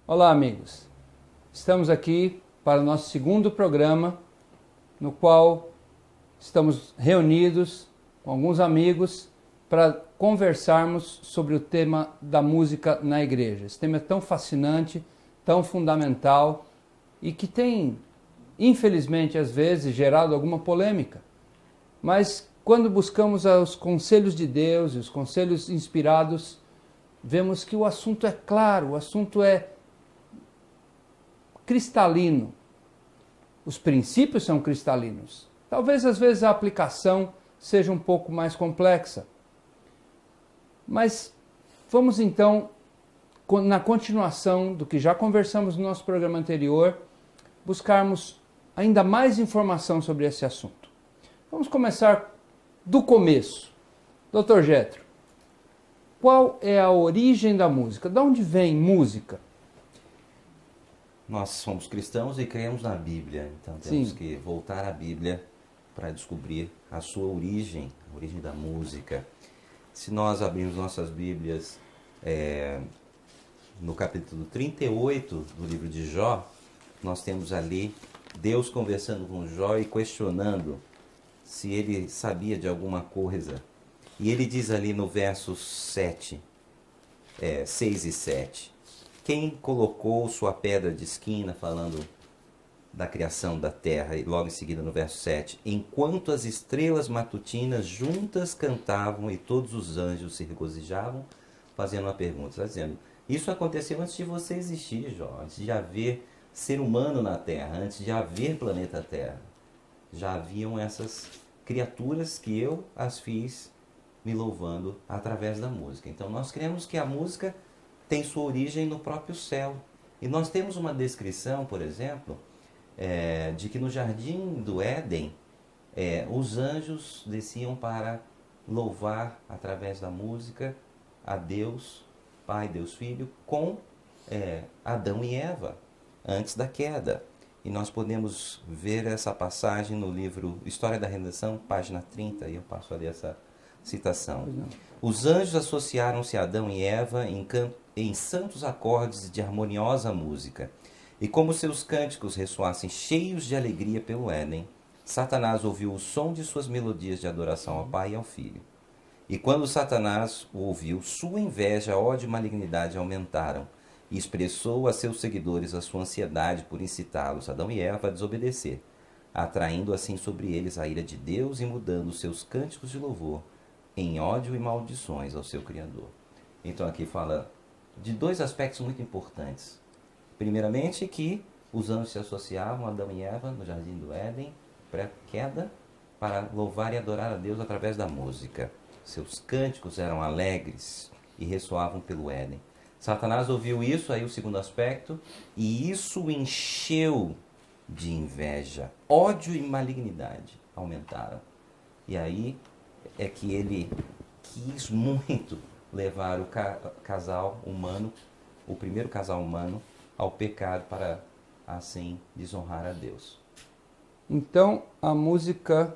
Olá, amigos. Estamos aqui para o nosso segundo programa, no qual estamos reunidos com alguns amigos para conversarmos sobre o tema da música na igreja. Esse tema é tão fascinante, tão fundamental e que tem, infelizmente, às vezes, gerado alguma polêmica. Mas quando buscamos os conselhos de Deus e os conselhos inspirados, vemos que o assunto é claro, o assunto é cristalino. Os princípios são cristalinos. Talvez às vezes a aplicação seja um pouco mais complexa. Mas vamos então, na continuação do que já conversamos no nosso programa anterior, buscarmos ainda mais informação sobre esse assunto. Vamos começar do começo. Dr. Jetro, qual é a origem da música? De onde vem música? Nós somos cristãos e cremos na Bíblia, então temos que voltar à Bíblia para descobrir a sua origem, a origem da música. Se nós abrirmos nossas Bíblias no capítulo 38 do livro de Jó, nós temos ali Deus conversando com Jó e questionando se ele sabia de alguma coisa. E ele diz ali no verso 6 e 7, quem colocou sua pedra de esquina, falando da criação da terra, e logo em seguida no verso 7, enquanto as estrelas matutinas juntas cantavam e todos os anjos se regozijavam, fazendo uma pergunta, está dizendo, isso aconteceu antes de você existir, Jó, antes de haver ser humano na terra, antes de haver planeta Terra. Já haviam essas criaturas que eu as fiz me louvando através da música. Então nós cremos que a música tem sua origem no próprio céu. E nós temos uma descrição, por exemplo, de que no jardim do Éden, os anjos desciam para louvar através da música a Deus, Pai, Deus Filho, com Adão e Eva, antes da queda. E nós podemos ver essa passagem no livro História da Redenção, página 30, e eu passo ali essa citação. Os anjos associaram-se a Adão e Eva em santos acordes de harmoniosa música. E como seus cânticos ressoassem cheios de alegria pelo Éden, Satanás ouviu o som de suas melodias de adoração ao Pai e ao Filho. E quando Satanás o ouviu, sua inveja, ódio e malignidade aumentaram, e expressou a seus seguidores a sua ansiedade por incitá-los, Adão e Eva, a desobedecer, atraindo assim sobre eles a ira de Deus e mudando seus cânticos de louvor em ódio e maldições ao seu Criador. Então aqui fala de dois aspectos muito importantes. Primeiramente que os anjos se associavam a Adão e Eva no jardim do Éden, pré-queda, para louvar e adorar a Deus através da música. Seus cânticos eram alegres e ressoavam pelo Éden. Satanás ouviu isso, aí o segundo aspecto, e isso o encheu de inveja, ódio e malignidade aumentaram. E aí é que ele quis muito levar o casal humano, o primeiro casal humano, ao pecado para assim desonrar a Deus. Então a música,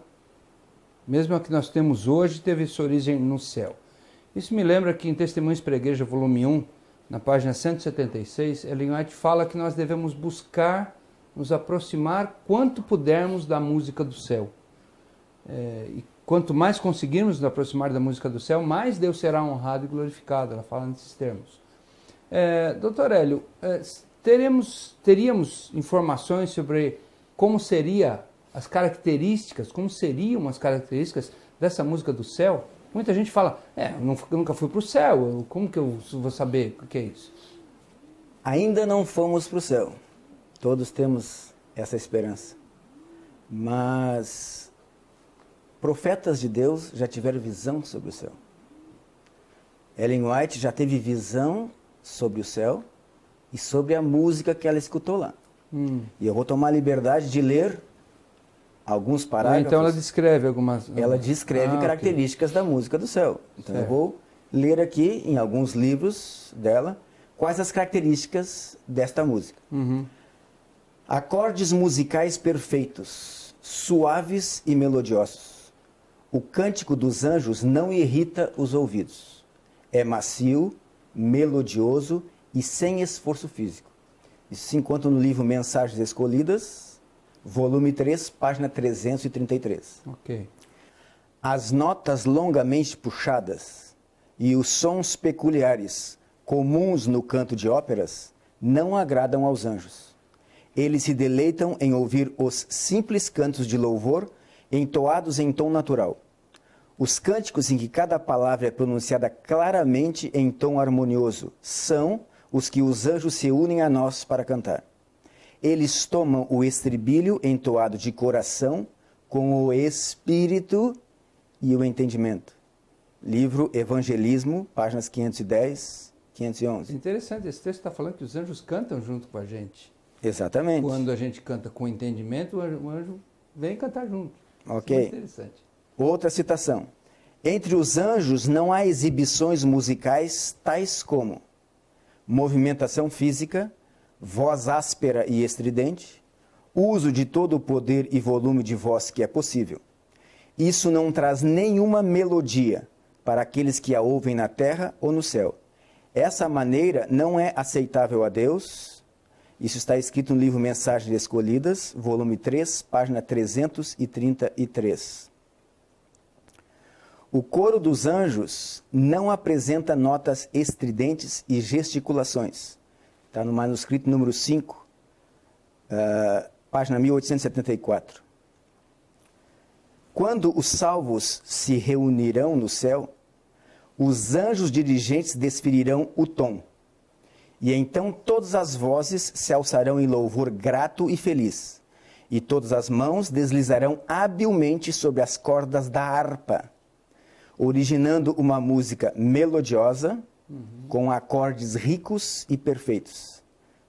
mesmo a que nós temos hoje, teve sua origem no céu. Isso me lembra que em Testemunhos para a Igreja, volume 1, na página 176, Ellen White fala que nós devemos buscar nos aproximar quanto pudermos da música do céu. E quanto mais conseguirmos nos aproximar da música do céu, mais Deus será honrado e glorificado. Ela fala nesses termos. Dr. Hélio, teríamos informações sobre como seriam as características dessa música do céu? Muita gente fala, eu nunca fui para o céu, como que eu vou saber o que é isso? Ainda não fomos para o céu. Todos temos essa esperança. Mas profetas de Deus já tiveram visão sobre o céu. Ellen White já teve visão sobre o céu e sobre a música que ela escutou lá. E eu vou tomar a liberdade de ler alguns parágrafos. Então ela descreve algumas... Ela descreve características da música do céu. Então eu vou ler aqui em alguns livros dela quais as características desta música. Acordes musicais perfeitos, suaves e melodiosos. O cântico dos anjos não irrita os ouvidos. É macio, melodioso e sem esforço físico. Isso se encontra no livro Mensagens Escolhidas, volume 3, página 333. Ok. As notas longamente puxadas e os sons peculiares, comuns no canto de óperas, não agradam aos anjos. Eles se deleitam em ouvir os simples cantos de louvor entoados em tom natural. Os cânticos em que cada palavra é pronunciada claramente em tom harmonioso são os que os anjos se unem a nós para cantar. Eles tomam o estribilho entoado de coração com o espírito e o entendimento. Livro Evangelismo, páginas 510, 511. Interessante, esse texto está falando que os anjos cantam junto com a gente. Exatamente. Quando a gente canta com entendimento, o anjo vem cantar junto. Ok. Isso é muito interessante. Outra citação. Entre os anjos não há exibições musicais tais como movimentação física, voz áspera e estridente, uso de todo o poder e volume de voz que é possível. Isso não traz nenhuma melodia para aqueles que a ouvem na terra ou no céu. Essa maneira não é aceitável a Deus. Isso está escrito no livro Mensagens Escolhidas, volume 3, página 333. O coro dos anjos não apresenta notas estridentes e gesticulações. Está no manuscrito número 5, página 1874. Quando os salvos se reunirão no céu, os anjos dirigentes desferirão o tom. E então todas as vozes se alçarão em louvor grato e feliz, e todas as mãos deslizarão habilmente sobre as cordas da harpa, originando uma música melodiosa, com acordes ricos e perfeitos.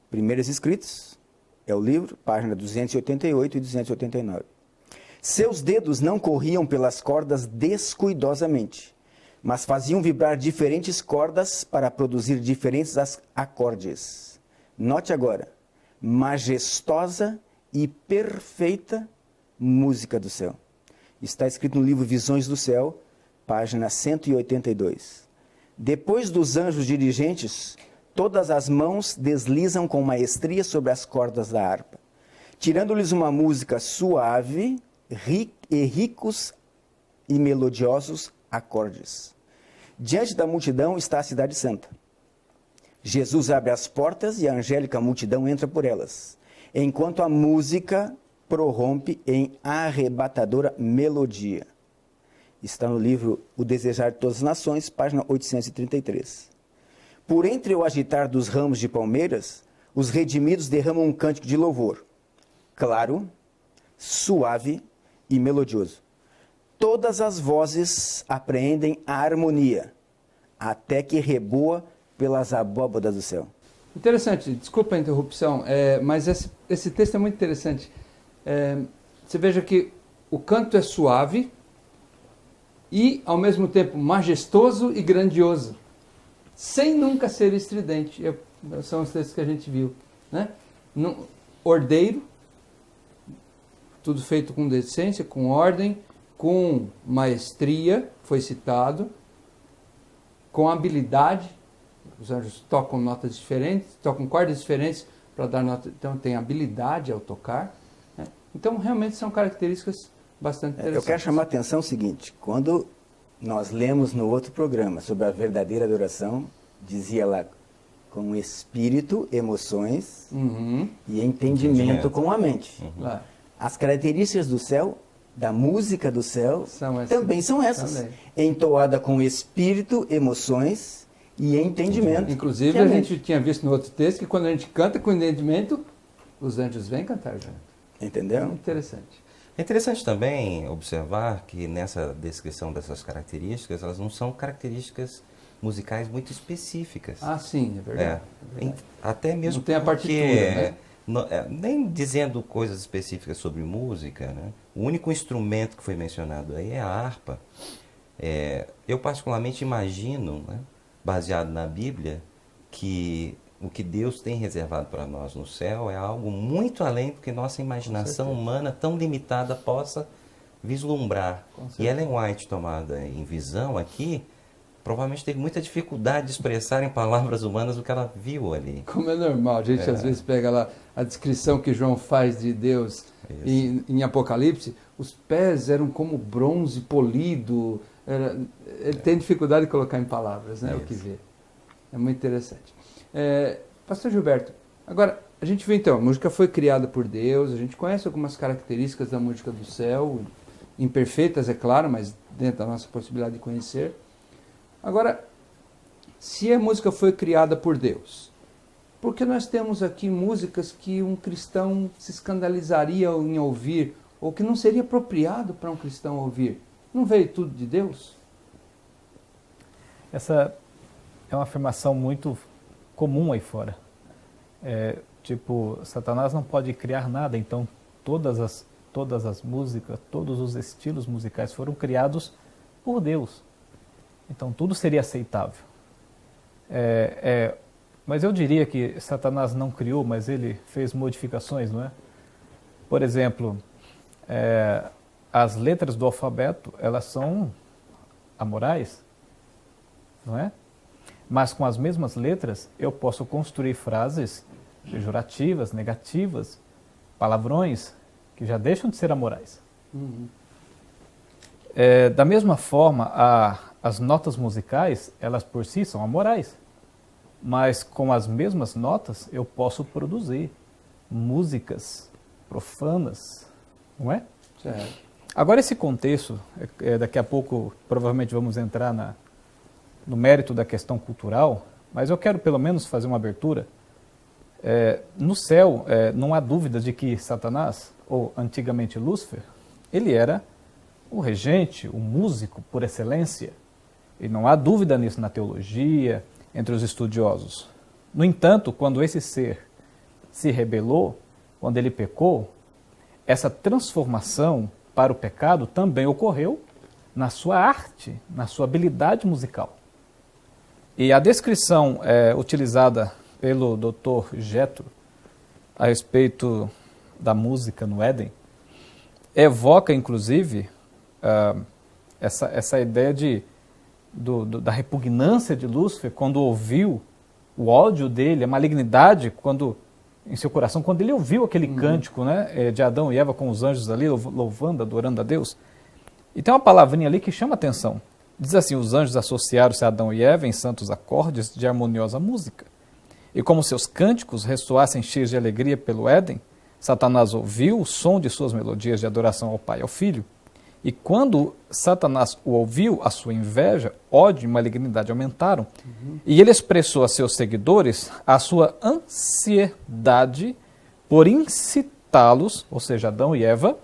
Primeiros Escritos, é o livro, página 288 e 289. Seus dedos não corriam pelas cordas descuidosamente, mas faziam vibrar diferentes cordas para produzir diferentes acordes. Note agora, majestosa e perfeita música do céu. Está escrito no livro Visões do Céu, página 182. Depois dos anjos dirigentes, todas as mãos deslizam com maestria sobre as cordas da harpa, tirando-lhes uma música suave e ricos e melodiosos acordes. Diante da multidão está a cidade santa. Jesus abre as portas e a angélica multidão entra por elas, enquanto a música prorrompe em arrebatadora melodia. Está no livro O Desejar de Todas as Nações, página 833. Por entre o agitar dos ramos de palmeiras, os redimidos derramam um cântico de louvor, claro, suave e melodioso. Todas as vozes apreendem a harmonia, até que reboa pelas abóbadas do céu. Interessante, desculpa a interrupção, mas esse texto é muito interessante. Você veja que o canto é suave e, ao mesmo tempo, majestoso e grandioso, sem nunca ser estridente. São os textos que a gente viu. Né? Ordeiro, tudo feito com decência, com ordem, com maestria, foi citado, com habilidade. Os anjos tocam notas diferentes, tocam cordas diferentes para dar nota. Então, tem habilidade ao tocar. Né? Então, realmente são características bastante interessantes. Eu quero chamar a atenção o seguinte: quando nós lemos no outro programa sobre a verdadeira adoração, dizia lá, com espírito, emoções e entendimento com a mente. As características do céu, da música do céu, também são essas. Também. Entoada com espírito, emoções e entendimento. Inclusive, a gente tinha visto no outro texto que quando a gente canta com entendimento, os anjos vêm cantar junto. Entendeu? Interessante. É interessante também observar que nessa descrição dessas características, elas não são características musicais muito específicas. Ah, sim, é verdade. É verdade. Até mesmo não tem a partitura, né? Nem dizendo coisas específicas sobre música, né? O único instrumento que foi mencionado aí é a harpa. Eu particularmente imagino, né, baseado na Bíblia, que o que Deus tem reservado para nós no céu é algo muito além do que nossa imaginação humana tão limitada possa vislumbrar. E Ellen White, tomada em visão aqui, provavelmente teve muita dificuldade de expressar em palavras humanas o que ela viu ali. Como é normal, a gente às vezes pega lá a descrição que João faz de Deus em Apocalipse, os pés eram como bronze polido, ele tem dificuldade de colocar em palavras, né, o que vê. É muito interessante. Pastor Gilberto, agora, a gente vê então, a música foi criada por Deus, a gente conhece algumas características da música do céu, imperfeitas, é claro, mas dentro da nossa possibilidade de conhecer. Agora, se a música foi criada por Deus, por que nós temos aqui músicas que um cristão se escandalizaria em ouvir, ou que não seria apropriado para um cristão ouvir? Não veio tudo de Deus? Essa é uma afirmação muito comum aí fora. Tipo, Satanás não pode criar nada, então todas as músicas, todos os estilos musicais foram criados por Deus. Então tudo seria aceitável. Mas eu diria que Satanás não criou, mas ele fez modificações, não é? Por exemplo, as letras do alfabeto, elas são amorais, não é? Mas com as mesmas letras, eu posso construir frases pejorativas, negativas, palavrões, que já deixam de ser amorais. Uhum. Da mesma forma, as notas musicais, elas por si são amorais. Mas com as mesmas notas, eu posso produzir músicas profanas, não é? Certo. Agora, esse contexto, daqui a pouco provavelmente vamos entrar no mérito da questão cultural, mas eu quero pelo menos fazer uma abertura. No céu, não há dúvida de que Satanás, ou antigamente Lúcifer, ele era o regente, o músico por excelência. E não há dúvida nisso na teologia, entre os estudiosos. No entanto, quando esse ser se rebelou, quando ele pecou, essa transformação para o pecado também ocorreu na sua arte, na sua habilidade musical. E a descrição utilizada pelo Dr. Jethro a respeito da música no Éden evoca, inclusive, essa ideia da repugnância de Lúcifer quando ouviu o ódio dele, a malignidade em seu coração, quando ele ouviu aquele cântico, né, de Adão e Eva com os anjos ali, louvando, adorando a Deus. E tem uma palavrinha ali que chama a atenção. Diz assim: os anjos associaram-se a Adão e Eva em santos acordes de harmoniosa música. E como seus cânticos ressoassem cheios de alegria pelo Éden, Satanás ouviu o som de suas melodias de adoração ao Pai e ao Filho. E quando Satanás o ouviu, a sua inveja, ódio e malignidade aumentaram. E ele expressou a seus seguidores a sua ansiedade por incitá-los, ou seja, Adão e Eva,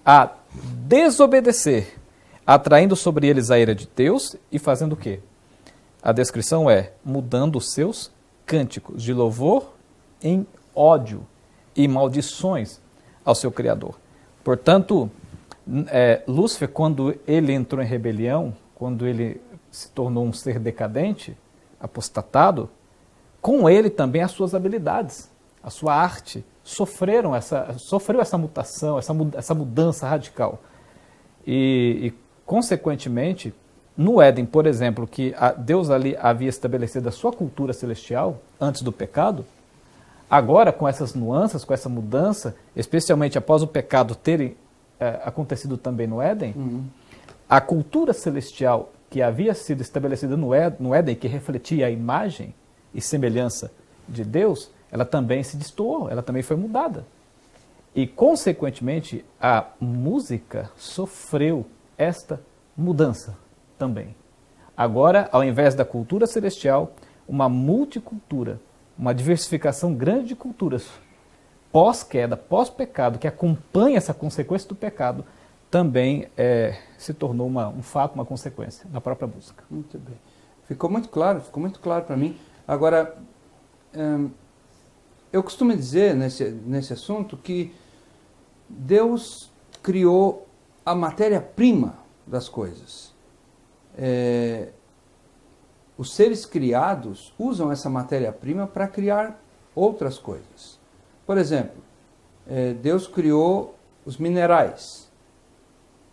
a desobedecer, atraindo sobre eles a ira de Deus e fazendo o quê? A descrição é mudando os seus cânticos de louvor em ódio e maldições ao seu Criador. Portanto, Lúcifer, quando ele entrou em rebelião, quando ele se tornou um ser decadente, apostatado, com ele também as suas habilidades, a sua arte, sofreu essa mutação, essa mudança radical. E consequentemente, no Éden, por exemplo, que Deus ali havia estabelecido a sua cultura celestial antes do pecado, agora com essas nuances, com essa mudança, especialmente após o pecado ter acontecido também no Éden, a cultura celestial que havia sido estabelecida no Éden, que refletia a imagem e semelhança de Deus, ela também se destoou, ela também foi mudada. E, consequentemente, a música sofreu esta mudança também. Agora, ao invés da cultura celestial, uma multicultura, uma diversificação grande de culturas, pós-queda, pós-pecado, que acompanha essa consequência do pecado, também se tornou um fato, uma consequência na própria música. Muito bem. Ficou muito claro para mim. Agora, eu costumo dizer nesse assunto que Deus criou a matéria-prima das coisas. Os seres criados usam essa matéria-prima para criar outras coisas. Por exemplo, Deus criou os minerais.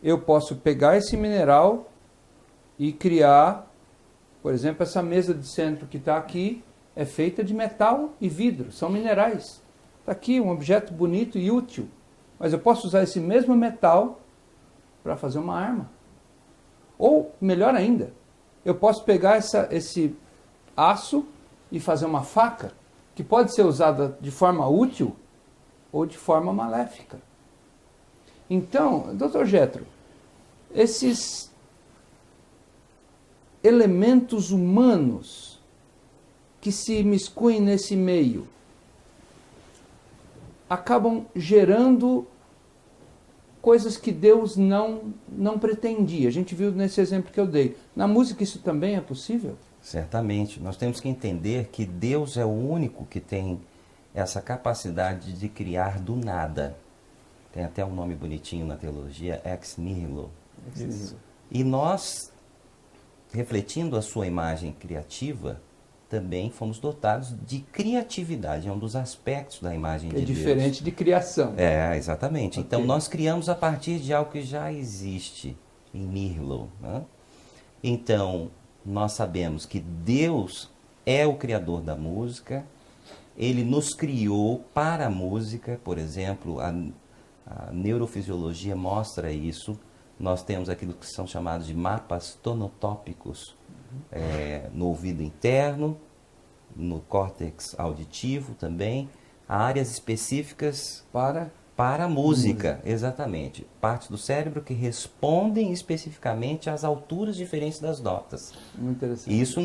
Eu posso pegar esse mineral e criar Por exemplo, essa mesa de centro que está aqui é feita de metal e vidro, são minerais. Está aqui um objeto bonito e útil, mas eu posso usar esse mesmo metal para fazer uma arma. Ou, melhor ainda, eu posso pegar esse aço e fazer uma faca, que pode ser usada de forma útil ou de forma maléfica. Então, Dr. Jetro, esses elementos humanos que se imiscuem nesse meio acabam gerando coisas que Deus não pretendia. A gente viu nesse exemplo que eu dei. Na música isso também é possível? Certamente. Nós temos que entender que Deus é o único que tem essa capacidade de criar do nada. Tem até um nome bonitinho na teologia, ex nihilo. Isso. E nós, refletindo a sua imagem criativa, também fomos dotados de criatividade. É um dos aspectos da imagem de Deus. É diferente de criação. É, exatamente. Ok. Então nós criamos a partir de algo que já existe em nihilo, né? Então, nós sabemos que Deus é o criador da música, Ele nos criou para a música, por exemplo, a neurofisiologia mostra isso. Nós temos aquilo que são chamados de mapas tonotópicos no ouvido interno, no córtex auditivo também, há áreas específicas para a música, exatamente. Partes do cérebro que respondem especificamente às alturas diferentes das notas. Muito interessante. E isso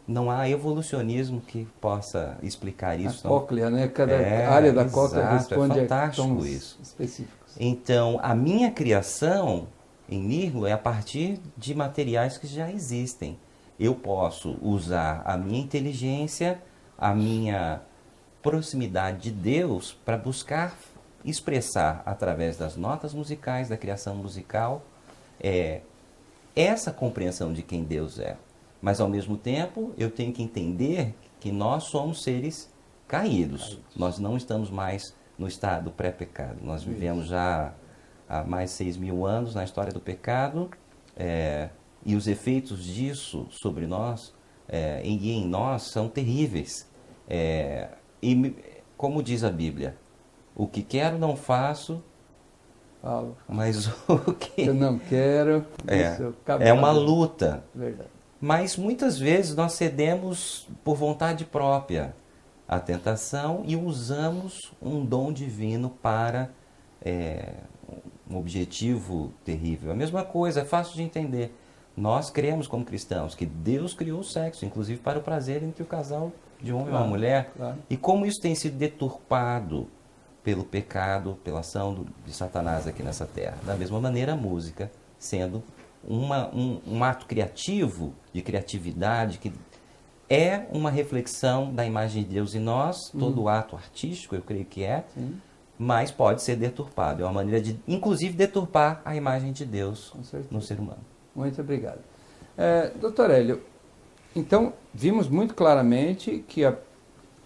não há evolucionismo que possa explicar isso. A cóclea, né? Cada área da cóclea responde a tons isso. específicos. Então, a minha criação em nihilo é a partir de materiais que já existem. Eu posso usar a minha inteligência, a minha proximidade de Deus para buscar expressar através das notas musicais, da criação musical, essa compreensão de quem Deus é. Mas, ao mesmo tempo, eu tenho que entender que nós somos seres caídos. Nós não estamos mais no estado pré-pecado. Nós vivemos já há mais de 6.000 anos na história do pecado, e os efeitos disso sobre nós e em nós são terríveis. E, como diz a Bíblia, o que quero não faço, mas o que eu não quero, é uma luta. Verdade. Mas muitas vezes nós cedemos por vontade própria à tentação e usamos um dom divino para um objetivo terrível. A mesma coisa, é fácil de entender. Nós cremos como cristãos que Deus criou o sexo, inclusive para o prazer entre o casal de um homem e uma mulher. Claro. E como isso tem sido deturpado pelo pecado, pela ação de Satanás aqui nessa terra. Da mesma maneira, a música sendo um ato criativo, de criatividade, que é uma reflexão da imagem de Deus em nós, todo ato artístico, eu creio que mas pode ser deturpado. É uma maneira de, inclusive, deturpar a imagem de Deus no ser humano. Muito obrigado. Doutor Hélio, então, vimos muito claramente que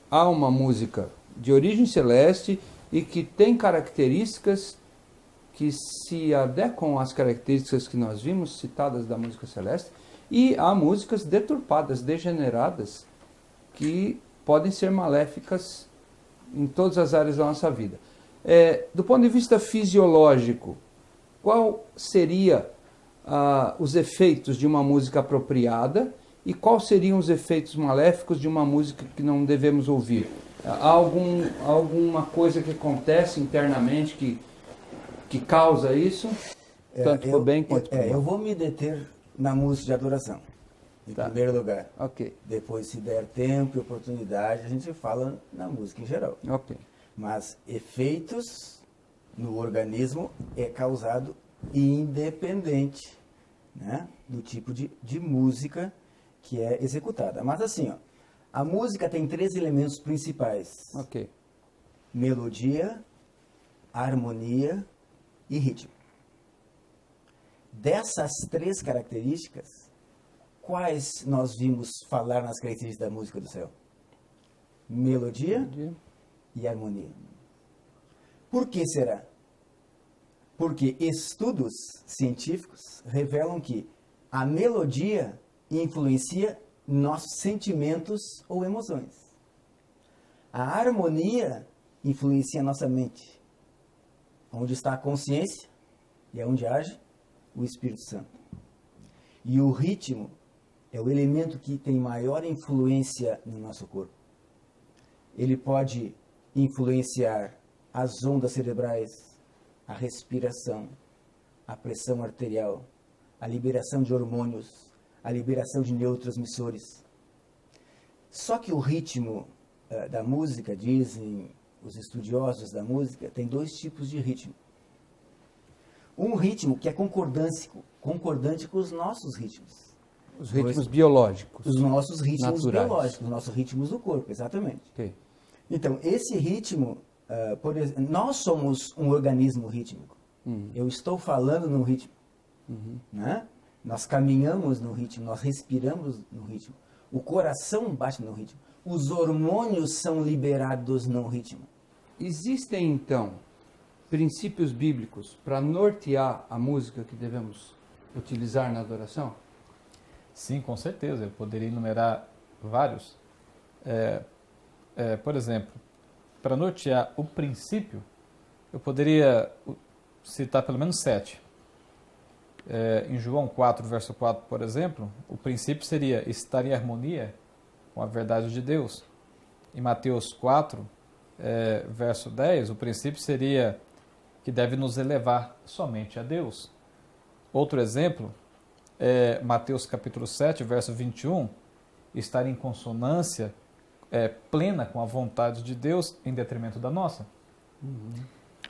há uma música de origem celeste e que tem características que se adequam às características que nós vimos citadas da música celeste, e há músicas deturpadas, degeneradas, que podem ser maléficas em todas as áreas da nossa vida. Do ponto de vista fisiológico, qual seria os efeitos de uma música apropriada e quais seriam os efeitos maléficos de uma música que não devemos ouvir? Há alguma coisa que acontece internamente que causa isso? Tanto por bem quanto por mal. Eu vou me deter na música de adoração, em primeiro lugar. Ok. Depois, se der tempo e oportunidade, a gente fala na música em geral. Ok. Mas efeitos no organismo é causado independente, né, do tipo de música que é executada. Mas assim, a música tem 3 elementos principais. Ok. Melodia, harmonia e ritmo. Dessas 3 características, quais nós vimos falar nas características da música do céu? Melodia e harmonia. Por que será? Porque estudos científicos revelam que a melodia influencia nossos sentimentos ou emoções. A harmonia influencia a nossa mente, onde está a consciência e é onde age o Espírito Santo. E o ritmo é o elemento que tem maior influência no nosso corpo. Ele pode influenciar as ondas cerebrais, a respiração, a pressão arterial, a liberação de hormônios, a liberação de neurotransmissores. Só que o ritmo da música, dizem os estudiosos da música, tem dois tipos de ritmo. Um ritmo que é concordante com os nossos ritmos. Os ritmos biológicos. Os nossos ritmos naturais. biológicos, os nossos ritmos do corpo, exatamente. Ok. Então, esse ritmo, por exemplo, nós somos um organismo rítmico. Eu estou falando no ritmo. Né? Nós caminhamos no ritmo, nós respiramos no ritmo. O coração bate no ritmo. Os hormônios são liberados no ritmo. Existem, então, princípios bíblicos para nortear a música que devemos utilizar na adoração? Sim, com certeza. Eu poderia enumerar vários. Por exemplo, para nortear o princípio, eu poderia citar pelo menos 7. Em João 4, verso 4, por exemplo, o princípio seria estar em harmonia com a verdade de Deus. Em Mateus 4, verso 10, o princípio seria que deve nos elevar somente a Deus. Outro exemplo, Mateus capítulo 7, verso 21, estar em consonância plena com a vontade de Deus em detrimento da nossa.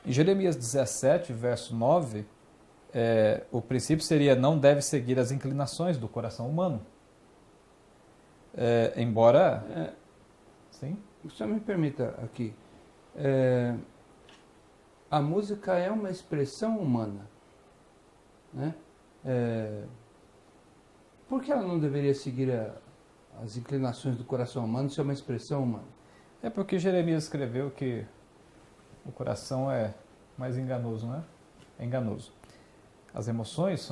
Em Jeremias 17, verso 9, o princípio seria não deve seguir as inclinações do coração humano. Embora... Sim? Só me permita aqui. A música é uma expressão humana. Né? Por que ela não deveria seguir as inclinações do coração humano se é uma expressão humana? É porque Jeremias escreveu que o coração é mais enganoso, né? É enganoso. As emoções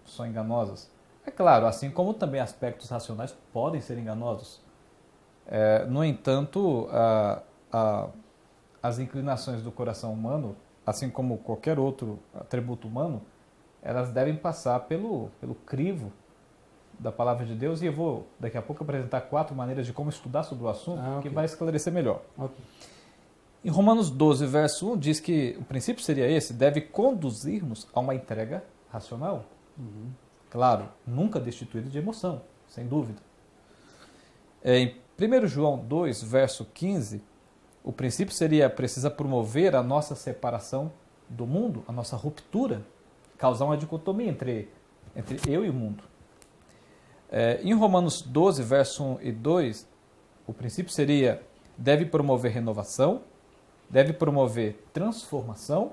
são enganosas. É claro, assim como também aspectos racionais podem ser enganosos. No entanto, as inclinações do coração humano, assim como qualquer outro atributo humano, elas devem passar pelo crivo da palavra de Deus, e eu vou daqui a pouco apresentar 4 maneiras de como estudar sobre o assunto, okay. que vai esclarecer melhor. Okay. Em Romanos 12, verso 1, diz que o princípio seria esse, deve conduzir-nos a uma entrega racional. Claro, nunca destituído de emoção, sem dúvida. Em 1 João 2, verso 15, o princípio seria, precisa promover a nossa separação do mundo, a nossa ruptura, causar uma dicotomia entre eu e o mundo. Em Romanos 12, verso 1 e 2, o princípio seria, deve promover renovação, deve promover transformação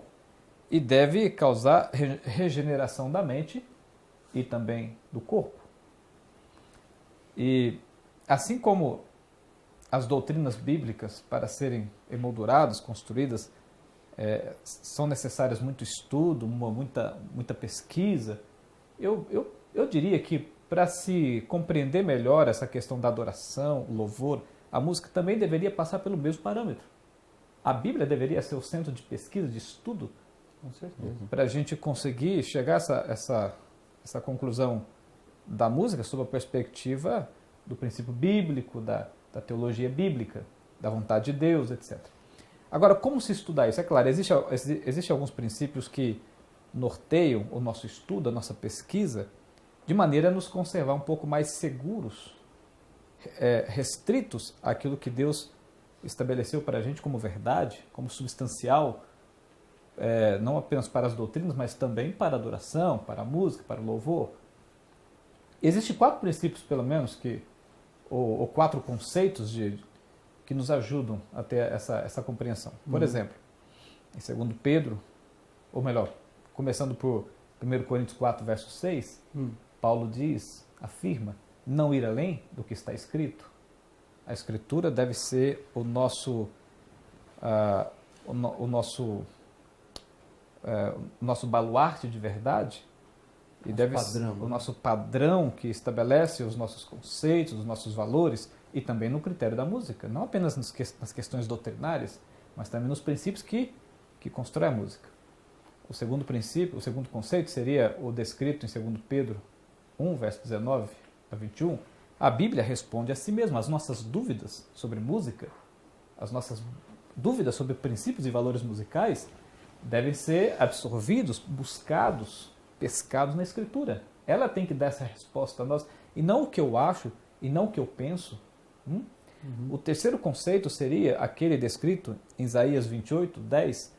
e deve causar regeneração da mente e também do corpo. E assim como as doutrinas bíblicas, para serem emolduradas, construídas, são necessárias muito estudo, muita pesquisa, eu diria que para se compreender melhor essa questão da adoração, o louvor, a música também deveria passar pelo mesmo parâmetro. A Bíblia deveria ser o centro de pesquisa, de estudo, com certeza, para a gente conseguir chegar a essa conclusão da música sob a perspectiva do princípio bíblico, da teologia bíblica, da vontade de Deus, etc. Agora, como se estudar isso? É claro, existem alguns princípios que norteiam o nosso estudo, a nossa pesquisa, de maneira a nos conservar um pouco mais seguros, restritos àquilo que Deus estabeleceu para a gente como verdade, como substancial, não apenas para as doutrinas, mas também para a adoração, para a música, para o louvor. Existem 4 princípios, pelo menos, ou 4 conceitos que nos ajudam a ter essa compreensão. Por exemplo, em 2 Pedro, ou melhor, começando por 1 Coríntios 4, verso 6, Paulo afirma, não ir além do que está escrito. A Escritura deve ser o nosso baluarte de verdade, E deve ser o nosso padrão que estabelece os nossos conceitos, os nossos valores e também no critério da música. Não apenas nas questões doutrinárias, mas também nos princípios que constroem a música. O segundo princípio, o segundo conceito seria o descrito em 2 Pedro 1, verso 19 a 21. A Bíblia responde a si mesma. As nossas dúvidas sobre música, as nossas dúvidas sobre princípios e valores musicais devem ser absorvidos, buscados, pescados na Escritura. Ela tem que dar essa resposta a nós, e não o que eu acho, e não o que eu penso. O terceiro conceito seria aquele descrito em Isaías 28, 10,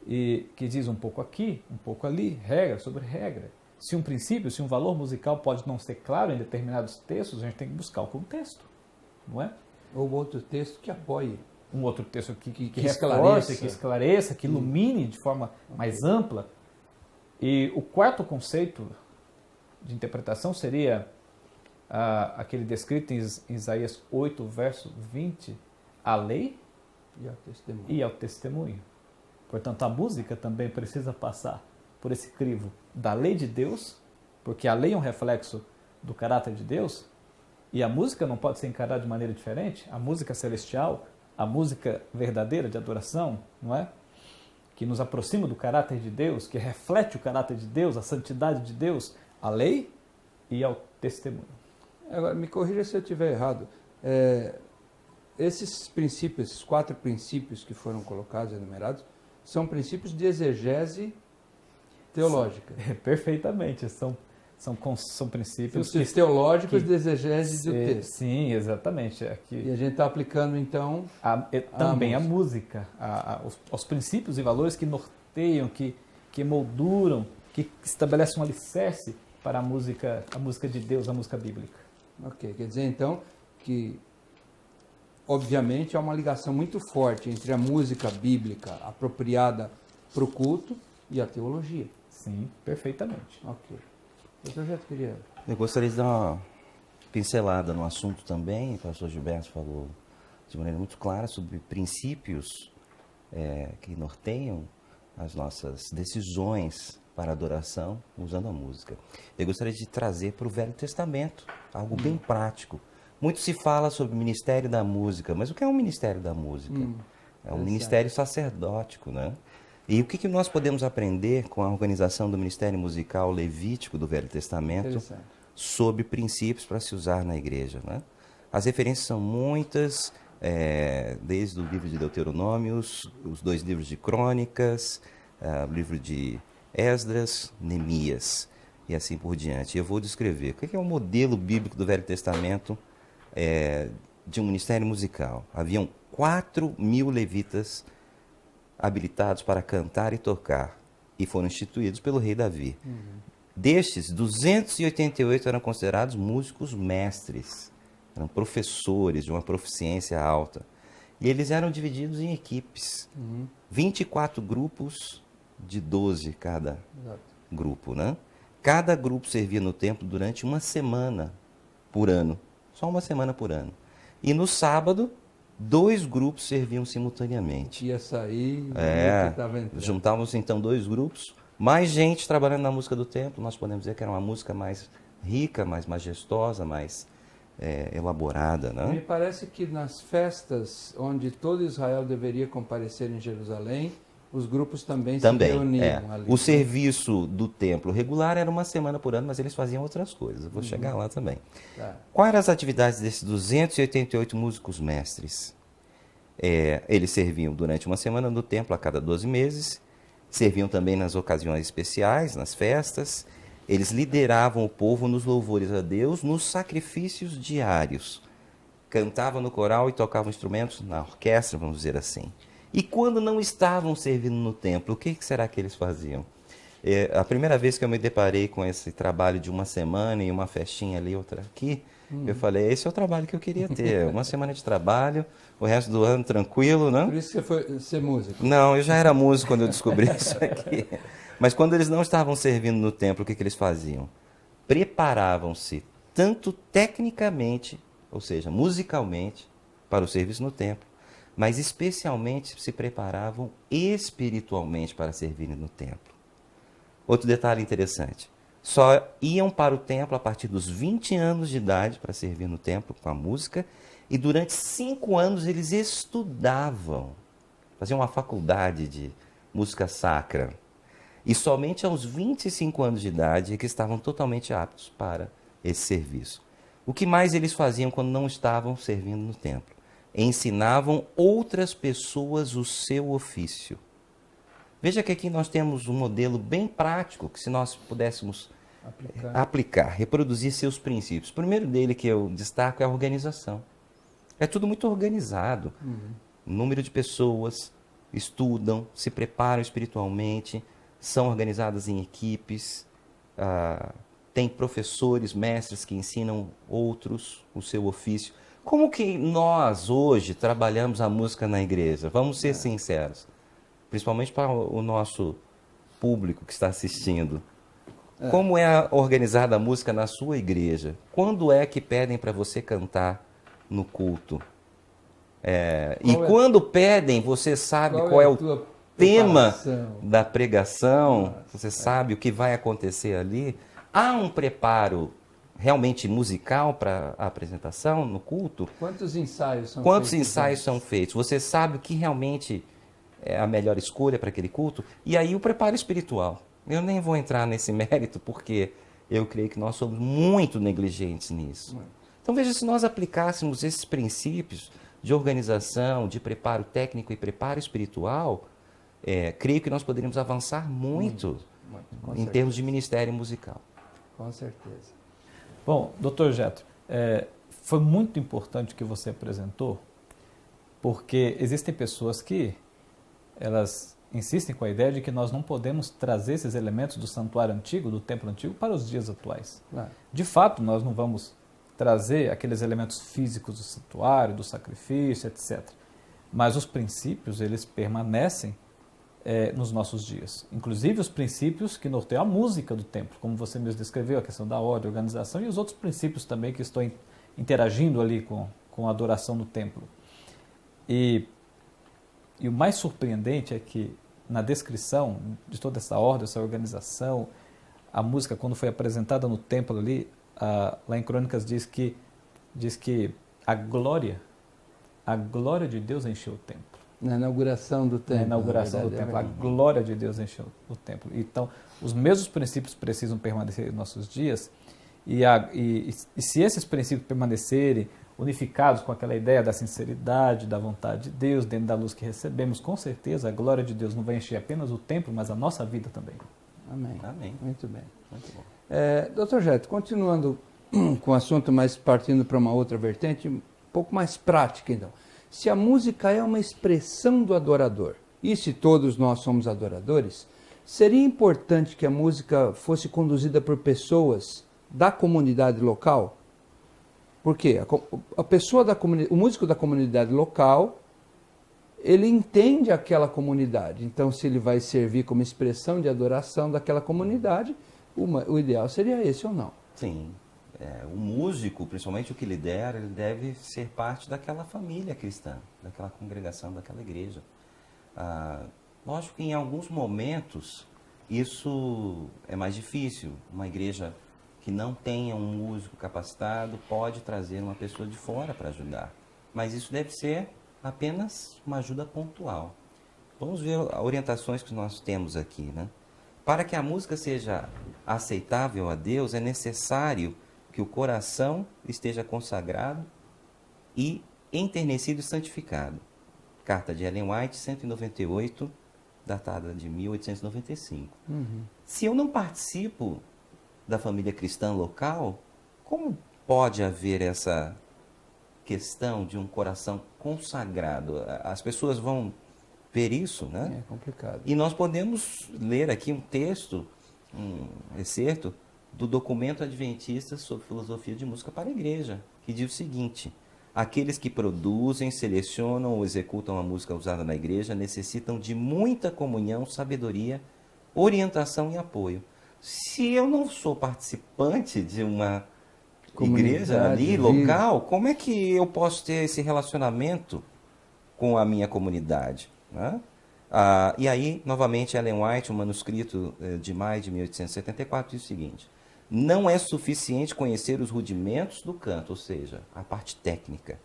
e que diz um pouco aqui, um pouco ali, regra sobre regra. Se um princípio, se um valor musical pode não ser claro em determinados textos, a gente tem que buscar o contexto, não é? Ou outro texto que apoie. Um outro texto que esclareça. Que esclareça, que ilumine de forma mais ampla. E o quarto conceito de interpretação seria aquele descrito em Isaías 8, verso 20, a lei e ao testemunho. Portanto, a música também precisa passar por esse crivo da lei de Deus, porque a lei é um reflexo do caráter de Deus, e a música não pode ser encarada de maneira diferente. A música celestial, a música verdadeira de adoração, não é? Que nos aproxima do caráter de Deus, que reflete o caráter de Deus, a santidade de Deus, a lei e ao testemunho. Agora, me corrija se eu estiver errado. Esses princípios, esses 4 princípios que foram colocados, enumerados, são princípios de exegese teológica. Perfeitamente, são princípios teológicos de exegese do texto. Sim, exatamente. E a gente está aplicando, então, também a música, os princípios e valores que norteiam, que emolduram, que estabelecem um alicerce para a música de Deus, a música bíblica. Ok, quer dizer, então, que, obviamente, há uma ligação muito forte entre a música bíblica apropriada para o culto e a teologia. Sim, perfeitamente. Ok. O projeto queria... Eu gostaria de dar uma pincelada no assunto também. O pastor Gilberto falou de maneira muito clara sobre princípios que norteiam as nossas decisões para adoração usando a música. Eu gostaria de trazer para o Velho Testamento algo bem prático. Muito se fala sobre o ministério da música, mas o que é um ministério da música? É um ministério sacerdótico, né? E o que nós podemos aprender com a organização do ministério musical levítico do Velho Testamento sobre princípios para se usar na igreja, né? As referências são muitas, desde o livro de Deuteronômio, os 2 livros de Crônicas, o livro de Esdras, Neemias e assim por diante. Eu vou descrever o que é o modelo bíblico do Velho Testamento de um ministério musical. Haviam 4.000 levitas habilitados para cantar e tocar, e foram instituídos pelo rei Davi. Destes, 288 eram considerados músicos mestres, eram professores de uma proficiência alta, e eles eram divididos em equipes, 24 grupos de 12 cada grupo, né? Cada grupo servia no templo durante uma semana por ano, só uma semana por ano, e no sábado 2 grupos serviam simultaneamente. Ia sair, juntávamos então 2 grupos, mais gente trabalhando na música do templo. Nós podemos dizer que era uma música mais rica, mais majestosa, mais elaborada, né? Me parece que nas festas onde todo Israel deveria comparecer em Jerusalém, os grupos também se reuniam ali. O serviço do templo regular era uma semana por ano, mas eles faziam outras coisas. Eu vou chegar lá também. Quais eram as atividades desses 288 músicos mestres? Eles serviam durante uma semana no templo a cada 12 meses, serviam também nas ocasiões especiais, nas festas. Eles lideravam o povo nos louvores a Deus, nos sacrifícios diários. Cantavam no coral e tocavam instrumentos na orquestra, vamos dizer assim. E quando não estavam servindo no templo, o que será que eles faziam? A primeira vez que eu me deparei com esse trabalho de uma semana e uma festinha ali, outra aqui, eu falei, esse é o trabalho que eu queria ter. Uma semana de trabalho, o resto do ano tranquilo, né? Por isso que você foi ser músico? Não, eu já era músico quando eu descobri isso aqui. Mas quando eles não estavam servindo no templo, o que eles faziam? Preparavam-se tanto tecnicamente, ou seja, musicalmente, para o serviço no templo, mas especialmente se preparavam espiritualmente para servirem no templo. Outro detalhe interessante, só iam para o templo a partir dos 20 anos de idade para servir no templo com a música, e durante 5 anos eles estudavam, faziam uma faculdade de música sacra. E somente aos 25 anos de idade é que estavam totalmente aptos para esse serviço. O que mais eles faziam quando não estavam servindo no templo? Ensinavam outras pessoas o seu ofício. Veja que aqui nós temos um modelo bem prático, que se nós pudéssemos aplicar, reproduzir seus princípios. O primeiro dele que eu destaco é a organização. É tudo muito organizado. Número de pessoas estudam, se preparam espiritualmente, são organizadas em equipes, tem professores, mestres que ensinam outros o seu ofício. Como que nós hoje trabalhamos a música na igreja? Vamos ser sinceros, principalmente para o nosso público que está assistindo. Como é organizada a música na sua igreja? Quando é que pedem para você cantar no culto? Quando pedem, você sabe qual é o tema da pregação? Você sabe o que vai acontecer ali? Há um preparo realmente musical para a apresentação no culto? Quantos ensaios são Quantos feitos? ensaios são feitos? Você sabe o que realmente é a melhor escolha para aquele culto? E aí o preparo espiritual. Eu nem vou entrar nesse mérito porque eu creio que nós somos muito negligentes nisso. Então veja, se nós aplicássemos esses princípios de organização, de preparo técnico e preparo espiritual, creio que nós poderíamos avançar muito em termos de ministério musical. Com certeza. Bom, Dr. Jetro, foi muito importante o que você apresentou, porque existem pessoas que elas insistem com a ideia de que nós não podemos trazer esses elementos do santuário antigo, do templo antigo, para os dias atuais. Claro. De fato, nós não vamos trazer aqueles elementos físicos do santuário, do sacrifício, etc. Mas os princípios, eles permanecem nos nossos dias. Inclusive os princípios que norteiam a música do templo, como você mesmo descreveu, a questão da ordem, organização e os outros princípios também que estão interagindo ali com a adoração no templo. E o mais surpreendente é que na descrição de toda essa ordem, essa organização, a música quando foi apresentada no templo ali, lá em Crônicas diz que a glória de Deus encheu o templo. Na inauguração do templo. Na inauguração do templo, a glória de Deus encheu o templo. Então, os mesmos princípios precisam permanecer em nossos dias, e se esses princípios permanecerem unificados com aquela ideia da sinceridade, da vontade de Deus, dentro da luz que recebemos, com certeza a glória de Deus não vai encher apenas o templo, mas a nossa vida também. Amém. Amém. Muito bem. Muito bom. Dr. Jetro, continuando com o assunto, mas partindo para uma outra vertente, um pouco mais prática então. Se a música é uma expressão do adorador, e se todos nós somos adoradores, seria importante que a música fosse conduzida por pessoas da comunidade local? Por quê? O músico da comunidade local, ele entende aquela comunidade. Então, se ele vai servir como expressão de adoração daquela comunidade, o ideal seria esse ou não? Sim. O músico, principalmente o que lidera, ele deve ser parte daquela família cristã, daquela congregação, daquela igreja. Lógico que em alguns momentos isso é mais difícil. Uma igreja que não tenha um músico capacitado pode trazer uma pessoa de fora para ajudar. Mas isso deve ser apenas uma ajuda pontual. Vamos ver as orientações que nós temos aqui, né? Para que a música seja aceitável a Deus, é necessário que o coração esteja consagrado e enternecido e santificado. Carta de Ellen White, 198, datada de 1895. Se eu não participo da família cristã local, como pode haver essa questão de um coração consagrado? As pessoas vão ver isso, né? É complicado. E nós podemos ler aqui um texto, um excerto, do documento adventista sobre filosofia de música para a igreja, que diz o seguinte: aqueles que produzem, selecionam ou executam a música usada na igreja necessitam de muita comunhão, sabedoria, orientação e apoio. Se eu não sou participante de uma igreja ali, local, como é que eu posso ter esse relacionamento com a minha comunidade, né? E aí, novamente, Ellen White, um manuscrito de maio de 1874, diz o seguinte: Não é suficiente conhecer os rudimentos do canto, ou seja, a parte técnica.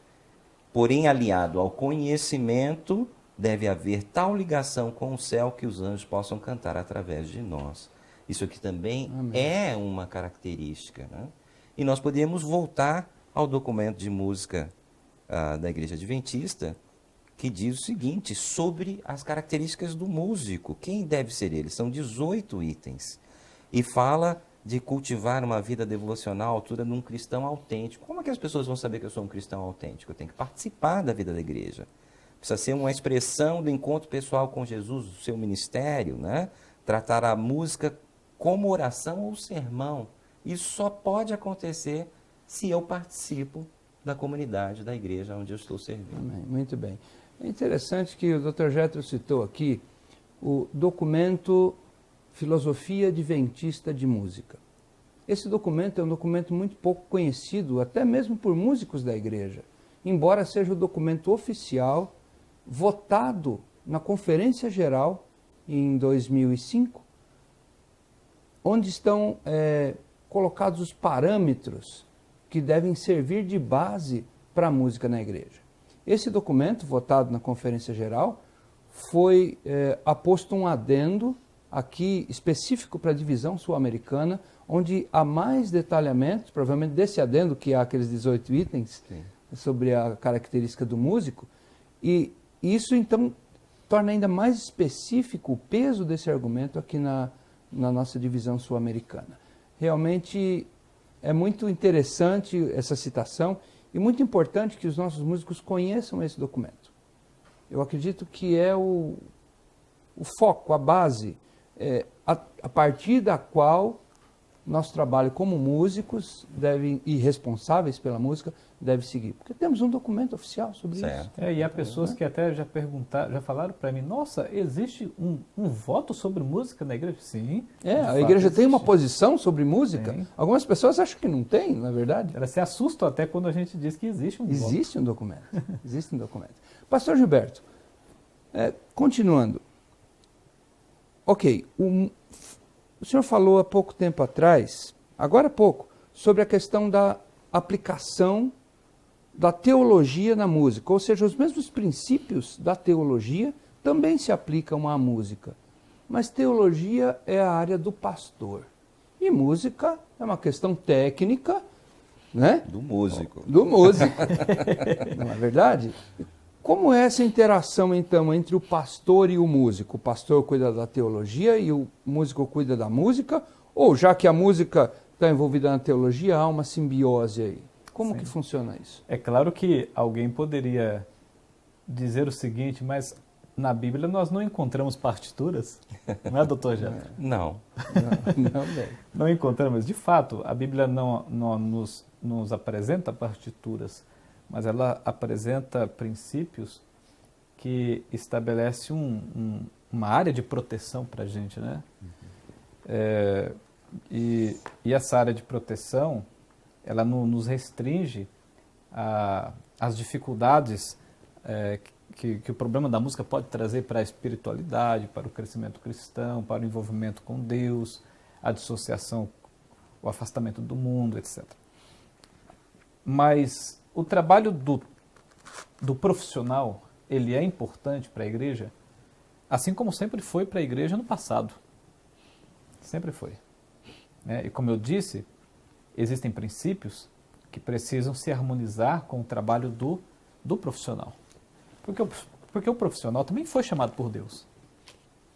Porém, aliado ao conhecimento, deve haver tal ligação com o céu que os anjos possam cantar através de nós. Isso aqui também é uma característica, né? E nós podemos voltar ao documento de música da Igreja Adventista, que diz o seguinte, sobre as características do músico. Quem deve ser ele? São 18 itens. E fala de cultivar uma vida devocional à altura de um cristão autêntico. Como é que as pessoas vão saber que eu sou um cristão autêntico? Eu tenho que participar da vida da igreja. Precisa ser uma expressão do encontro pessoal com Jesus, do seu ministério, né? Tratar a música como oração ou sermão. Isso só pode acontecer se eu participo da comunidade, da igreja onde eu estou servindo. Amém. Muito bem. É interessante que o Dr. Jethro citou aqui o documento Filosofia Adventista de Música. Esse documento é um documento muito pouco conhecido, até mesmo por músicos da igreja, embora seja o documento oficial votado na Conferência Geral em 2005, onde estão colocados os parâmetros que devem servir de base para a música na igreja. Esse documento, votado na Conferência Geral, foi aposto um adendo aqui específico para a divisão sul-americana, onde há mais detalhamento, provavelmente desse adendo, que há aqueles 18 itens, sim, sobre a característica do músico, e isso então torna ainda mais específico o peso desse argumento aqui na nossa divisão sul-americana. Realmente é muito interessante essa citação e muito importante que os nossos músicos conheçam esse documento. Eu acredito que é o foco, a base, a partir da qual nosso trabalho como músicos e responsáveis pela música deve seguir. Porque temos um documento oficial sobre isso. E há pessoas que até já perguntaram, já falaram para mim, nossa, existe um voto sobre música na igreja? Sim. A igreja tem uma posição sobre música. Tem. Algumas pessoas acham que não tem, na verdade. Elas se assustam até quando a gente diz que existe um voto. Existe um documento. Existe um documento. Pastor Gilberto, continuando. Ok, o senhor falou há pouco tempo atrás, agora há pouco, sobre a questão da aplicação da teologia na música, ou seja, os mesmos princípios da teologia também se aplicam à música. Mas teologia é a área do pastor. E música é uma questão técnica, né? Do músico. Do músico. Não é verdade? Como é essa interação, então, entre o pastor e o músico? O pastor cuida da teologia e o músico cuida da música? Ou, já que a música está envolvida na teologia, há uma simbiose aí? Como que funciona isso? É claro que alguém poderia dizer o seguinte, mas na Bíblia nós não encontramos partituras, não é, doutor Jethro? Não. Não encontramos. De fato, a Bíblia não nos apresenta partituras, mas ela apresenta princípios que estabelece uma área de proteção para a gente, né? E essa área de proteção, ela nos restringe às dificuldades que o problema da música pode trazer para a espiritualidade, para o crescimento cristão, para o envolvimento com Deus, a dissociação, o afastamento do mundo, etc. Mas o trabalho do profissional, ele é importante para a igreja, assim como sempre foi para a igreja no passado. Sempre foi. E como eu disse, existem princípios que precisam se harmonizar com o trabalho do profissional. Porque o profissional também foi chamado por Deus.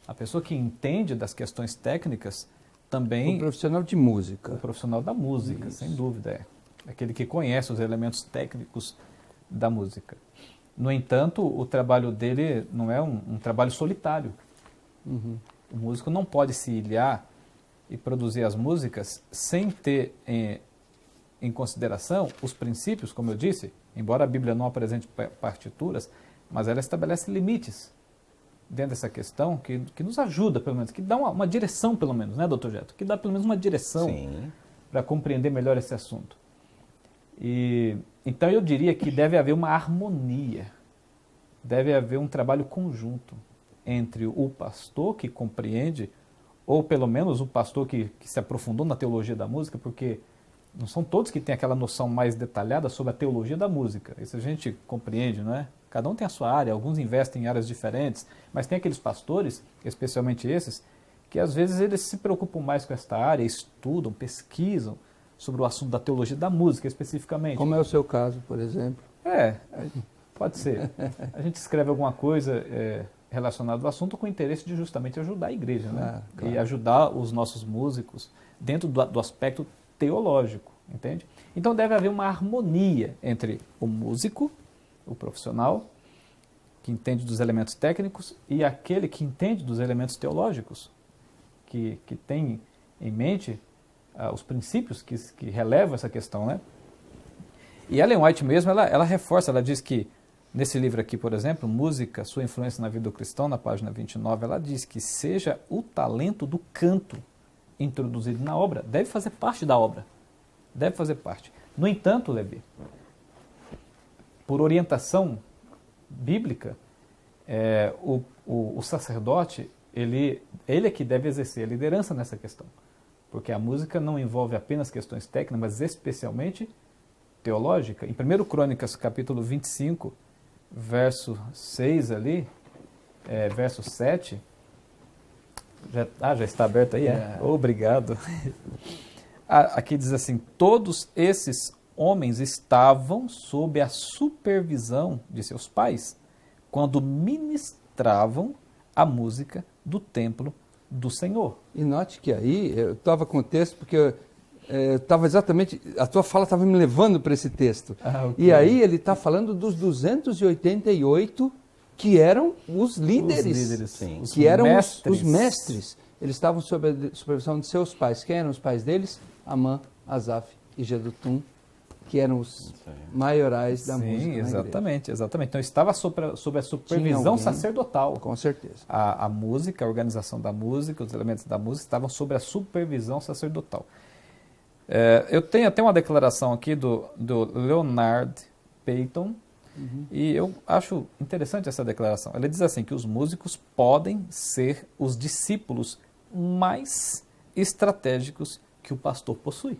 A pessoa que entende das questões técnicas também... O profissional de música. O profissional da música, isso, sem dúvida, aquele que conhece os elementos técnicos da música. No entanto, o trabalho dele não é um trabalho solitário. Uhum. O músico não pode se ilhar e produzir as músicas sem ter em consideração os princípios, como eu disse, embora a Bíblia não apresente partituras, mas ela estabelece limites dentro dessa questão que nos ajuda, pelo menos, que dá uma direção, pelo menos, né, doutor Jethro? Que dá pelo menos uma direção para compreender melhor esse assunto. Então eu diria que deve haver uma harmonia, deve haver um trabalho conjunto entre o pastor que compreende ou pelo menos o pastor que se aprofundou na teologia da música, porque não são todos que têm aquela noção mais detalhada sobre a teologia da música. Isso a gente compreende, não é? Cada um tem a sua área, alguns investem em áreas diferentes, mas tem aqueles pastores, especialmente esses, que às vezes eles se preocupam mais com esta área, estudam, pesquisam sobre o assunto da teologia da música especificamente. Como é o seu caso, por exemplo? Pode ser. A gente escreve alguma coisa relacionada ao assunto com o interesse de justamente ajudar a igreja, né? Claro. E ajudar os nossos músicos dentro do aspecto teológico, entende? Então deve haver uma harmonia entre o músico, o profissional, que entende dos elementos técnicos, e aquele que entende dos elementos teológicos, que tem em mente os princípios que relevam essa questão, né? E Ellen White mesmo, ela reforça, ela diz que, nesse livro aqui, por exemplo, Música, Sua Influência na Vida do Cristão, na página 29, ela diz que seja o talento do canto introduzido na obra, deve fazer parte da obra. Deve fazer parte. No entanto, Levi, por orientação bíblica, o sacerdote, ele é que deve exercer a liderança nessa questão. Porque a música não envolve apenas questões técnicas, mas especialmente teológica. Em 1 Crônicas, capítulo 25, verso 6 ali, verso 7, já está aberto aí? Obrigado. Aqui diz assim, todos esses homens estavam sob a supervisão de seus pais, quando ministravam a música do templo do Senhor. E note que aí, eu estava com o texto, porque eu estava exatamente, a tua fala estava me levando para esse texto. Okay. E aí ele está falando dos 288 que eram os líderes. Os líderes, sim. Que eram os mestres. Eles estavam sob a supervisão de seus pais. Quem eram os pais deles? Amã, Asaf e Jedutum, que eram os maiorais da música. Sim, exatamente. Então estava sob a supervisão sacerdotal. Com certeza. A música, a organização da música, os elementos da música estavam sob a supervisão sacerdotal. Eu tenho até uma declaração aqui do Leonard Payton, e eu acho interessante essa declaração. Ele diz assim, que os músicos podem ser os discípulos mais estratégicos que o pastor possui.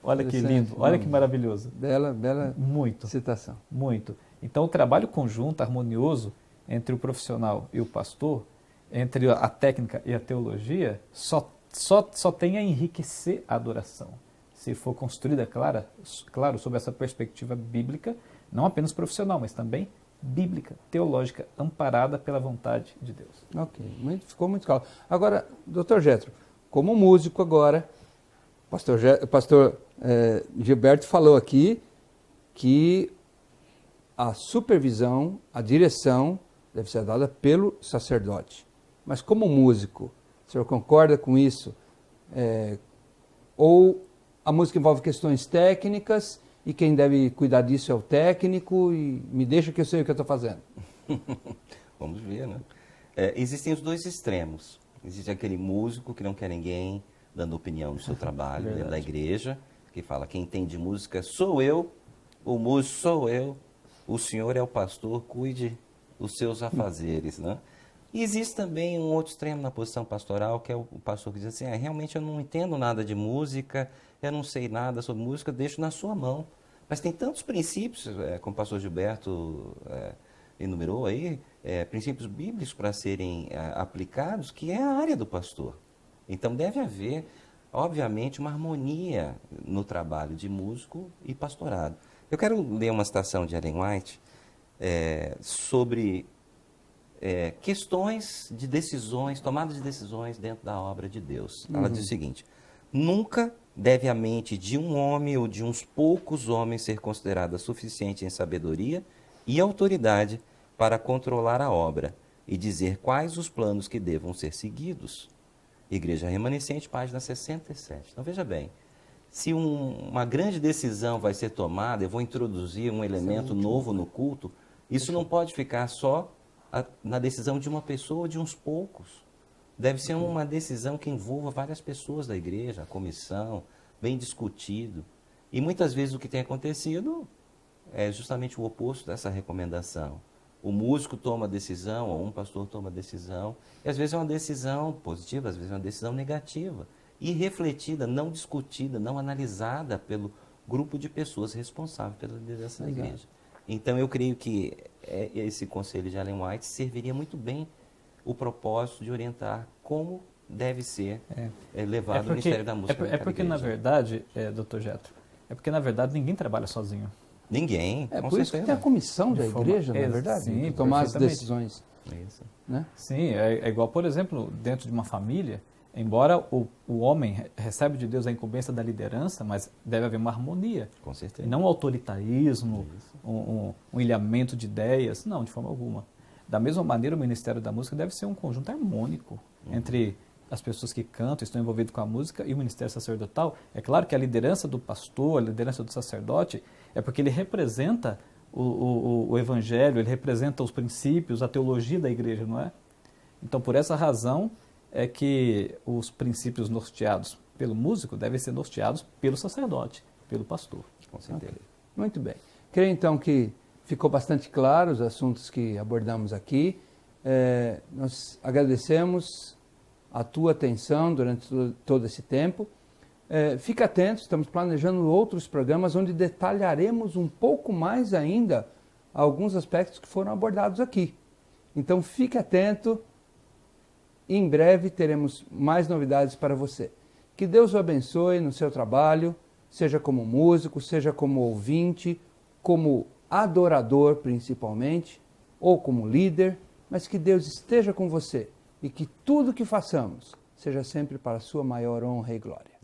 Olha que lindo, olha que maravilhoso. Bela muito, citação. Muito. Então o trabalho conjunto, harmonioso, entre o profissional e o pastor, entre a técnica e a teologia, só tem a enriquecer a adoração. Se for construída, claro, sob essa perspectiva bíblica, não apenas profissional, mas também bíblica, teológica, amparada pela vontade de Deus. Ok, ficou muito claro. Agora, Dr. Jetro, como músico agora, pastor Gilberto falou aqui que a supervisão, a direção deve ser dada pelo sacerdote. Mas como músico, o senhor concorda com isso? Ou a música envolve questões técnicas e quem deve cuidar disso é o técnico e me deixa que eu sei o que eu estou fazendo? Vamos ver, né? Existem os dois extremos. Existe aquele músico que não quer ninguém dando opinião no seu trabalho dentro da igreja, que fala, quem entende música sou eu, o músico sou eu, o senhor é o pastor, cuide dos seus afazeres, né? E existe também um outro extremo na posição pastoral, que é o pastor que diz assim, realmente eu não entendo nada de música, eu não sei nada sobre música, deixo na sua mão. Mas tem tantos princípios, como o pastor Gilberto enumerou aí, princípios bíblicos para serem aplicados, que é a área do pastor. Então deve haver, obviamente, uma harmonia no trabalho de músico e pastorado. Eu quero ler uma citação de Ellen White sobre questões de decisões, tomada de decisões dentro da obra de Deus. Ela diz o seguinte, nunca deve a mente de um homem ou de uns poucos homens ser considerada suficiente em sabedoria e autoridade para controlar a obra e dizer quais os planos que devam ser seguidos. Igreja Remanescente, página 67. Então veja bem, se uma grande decisão vai ser tomada, eu vou introduzir um elemento novo no culto, isso não pode ficar só na decisão de uma pessoa ou de uns poucos. Deve ser uma decisão que envolva várias pessoas da igreja, a comissão, bem discutido. E muitas vezes o que tem acontecido é justamente o oposto dessa recomendação. o músico toma decisão, ou um pastor toma decisão, e às vezes é uma decisão positiva, às vezes é uma decisão negativa, e refletida, não discutida, não analisada pelo grupo de pessoas responsáveis pela liderança da igreja. Então eu creio que esse conselho de Ellen White serviria muito bem o propósito de orientar como deve ser levado o ministério da música. É porque, na verdade, Dr. Getro, na verdade ninguém trabalha sozinho. Ninguém. É por isso que tem a comissão da igreja, não é verdade? Sim, de tomar as decisões. Isso. Né? Sim, é igual, por exemplo, dentro de uma família, embora o homem recebe de Deus a incumbência da liderança, mas deve haver uma harmonia. Com certeza. E não um autoritarismo, um ilhamento de ideias, não, de forma alguma. Da mesma maneira, o Ministério da Música deve ser um conjunto harmônico entre as pessoas que cantam, estão envolvidas com a música e o ministério sacerdotal. É claro que a liderança do pastor, a liderança do sacerdote, é porque ele representa o evangelho, ele representa os princípios, a teologia da igreja, não é? Então, por essa razão, é que os princípios norteados pelo músico devem ser norteados pelo sacerdote, pelo pastor. Com certeza. Okay. Muito bem. Creio então que ficou bastante claro os assuntos que abordamos aqui. Nós agradecemos a tua atenção durante todo esse tempo. Fique atento, estamos planejando outros programas onde detalharemos um pouco mais ainda alguns aspectos que foram abordados aqui. Então fique atento, em breve teremos mais novidades para você. Que Deus o abençoe no seu trabalho, seja como músico, seja como ouvinte, como adorador principalmente, ou como líder, mas que Deus esteja com você e que tudo que façamos seja sempre para a sua maior honra e glória.